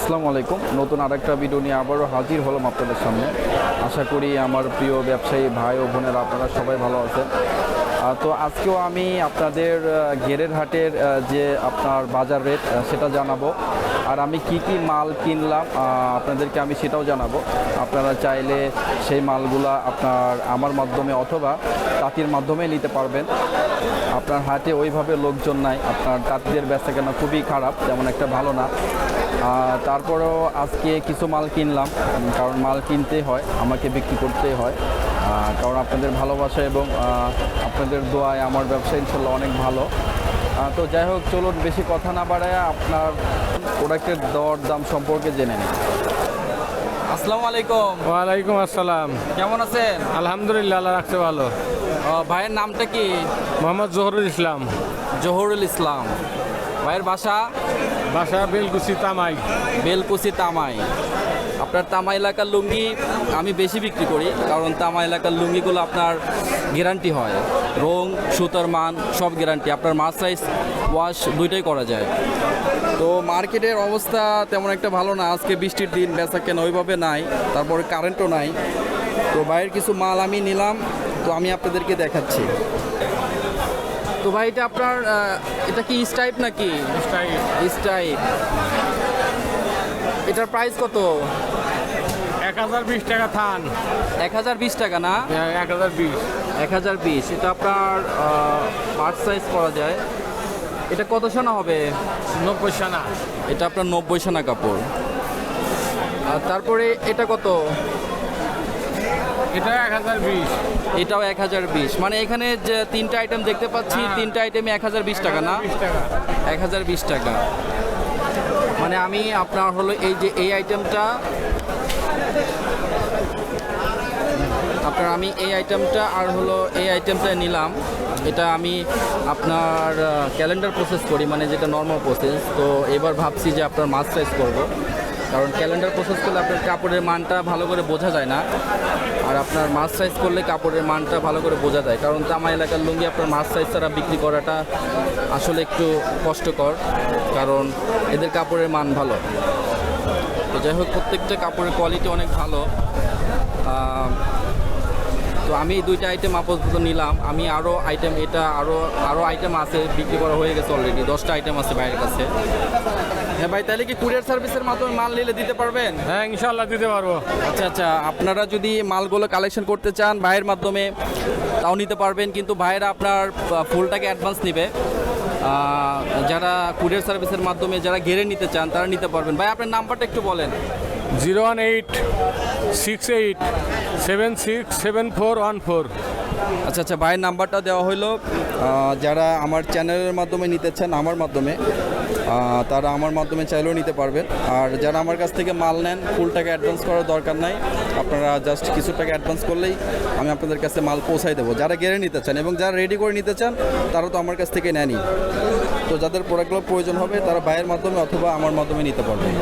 আসসালামু আলাইকুম। নতুন আরেকটা ভিডিও নিয়ে আবারও হাজির হলাম আপনাদের সামনে। আশা করি আমার প্রিয় ব্যবসায়ী ভাই ও বোনেরা আপনারা সবাই ভালো আছেন। তো আজকেও আমি আপনাদের গেরের হাটের যে আপনার বাজার রেট সেটা জানাবো, আর আমি কি কি মাল কিনলাম আপনাদেরকে আমি সেটাও জানাবো। আপনারা চাইলে সেই মালগুলা আপনার আমার মাধ্যমে অথবা তাঁতির মাধ্যমে নিতে পারবেন। আপনার হাটে ওইভাবে লোকজন নাই, আপনার তাঁতিদের বেচাকেনা খুবই খারাপ, তেমন একটা ভালো না। তারপরেও আজকে কিছু মাল কিনলাম, কারণ মাল কিনতেই হয়, আমাকে বিক্রি করতেই হয়, কারণ আপনাদের ভালোবাসা এবং আপনাদের দোয়ায় আমার ব্যবসা ইনশাল্লাহ অনেক ভালো। তো যাই হোক, চলুন বেশি কথা না বাড়ায় আপনার প্রোডাক্টের দর দাম সম্পর্কে জেনে নিই। আসসালামু আলাইকুম। ওয়ালাইকুম আসসালাম। কেমন আছেন? আলহামদুলিল্লাহ, আল্লাহ রাখছে ভালো। ভাইয়ের নামটা কি? মোহাম্মদ জহুরুল ইসলাম। জহুরুল ইসলাম। ভাইয়ের বাসা? বাসা বেলকুচি তামাই। বেলকুচি তামাই। আপনার তামা এলাকার লুঙ্গি আমি বেশি বিক্রি করি, কারণ তামা এলাকার লুঙ্গিগুলো আপনার গ্যারান্টি হয়, রং সুতার মান সব গ্যারান্টি। আপনার মাছ সাইজ ওয়াশ দুইটাই করা যায়। তো মার্কেটের অবস্থা তেমন একটা ভালো না, আজকে বৃষ্টির দিন, বেচা কেন ওইভাবে নাই, তারপরে কারেন্টও নাই। তো ভাইয়ের কিছু মাল আমি নিলাম, তো আমি আপনাদেরকে দেখাচ্ছি। তো ভাই এটা আপনার এটা কি স্টাইপ নাকি? স্টাইপ। এটার প্রাইস কত? 1020 টাকা থান। 1020 টাকা না? 1020। 1020। এটা আপনার পার্ট সাইজ করা যায়। এটা কত সোনা হবে? 90 সানা। এটা আপনার 90 সোনা কাপড়। আর তারপরে এটা কত? এটা 1020। এটাও 1020। মানে এখানে যে তিনটা আইটেম দেখতে পাচ্ছি, তিনটা আইটেমে 1020 টাকা না? 1020 টাকা। মানে আমি আপনার হলো এই যে এই আইটেমটা আপনার আমি এই আইটেমটা আর হলো এই আইটেমটা নিলাম। এটা আমি আপনার ক্যালেন্ডার প্রসেস করি, মানে যেটা নর্মাল প্রসেস। তো এবার ভাবছি যে আপনার মাছ সাইজ করব, কারণ ক্যালেন্ডার প্রসেস করলে আপনার কাপড়ের মানটা ভালো করে বোঝা যায় না, আর আপনার মাছ সাইজ করলে কাপড়ের মানটা ভালো করে বোঝা যায়। কারণ তামা এলাকার লুঙ্গি আপনার মাছ সাইজ ছাড়া বিক্রি করাটা আসলে একটু কষ্টকর, কারণ এদের কাপড়ের মান ভালো। তো যাই হোক, প্রত্যেকটা কাপড়ের কোয়ালিটি অনেক ভালো। তো আমি দুইটা আইটেম আপাতত নিলাম। আমি আরও আইটেম, এটা আরও আইটেম আছে, বিক্রি করা হয়ে গেছে অলরেডি, 10টা আইটেম আছে ভাইয়ের কাছে। হ্যাঁ ভাই, তাহলে কি কুরিয়ার সার্ভিসের মাধ্যমে মাল নিলে দিতে পারবেন? হ্যাঁ, ইনশাআল্লাহ দিতে পারবো। আচ্ছা আচ্ছা, আপনারা যদি মালগুলো কালেকশন করতে চান ভাইয়ের মাধ্যমে তাও নিতে পারবেন, কিন্তু ভাইয়েরা আপনার ফুলটাকে অ্যাডভান্স নেবে। যারা কুরিয়ার সার্ভিসের মাধ্যমে যারা ঘেরে নিতে চান তারা নিতে পারবেন। ভাই আপনার নাম্বারটা একটু বলেন। 01868767414। আচ্ছা আচ্ছা, ভাইয়ের নাম্বারটা দেওয়া হলো। যারা আমার চ্যানেলের মাধ্যমে নিতে চান আমার মাধ্যমে, তারা আমার মাধ্যমে চাইলেও নিতে পারবেন। আর যারা আমার কাছ থেকে মাল নেন, ফুল টাকা অ্যাডভান্স করার দরকার নাই, আপনারা জাস্ট কিছু টাকা অ্যাডভান্স করলেই আমি আপনাদের কাছে মাল পৌঁছাই দেবো। যারা গেড়ে নিতে চান এবং যারা রেডি করে নিতে চান তারা তো আমার কাছ থেকে নেনই। তো যাদের প্রোডাক্টগুলো প্রয়োজন হবে তারা ভাইয়ের মাধ্যমে অথবা আমার মাধ্যমে নিতে পারবেন।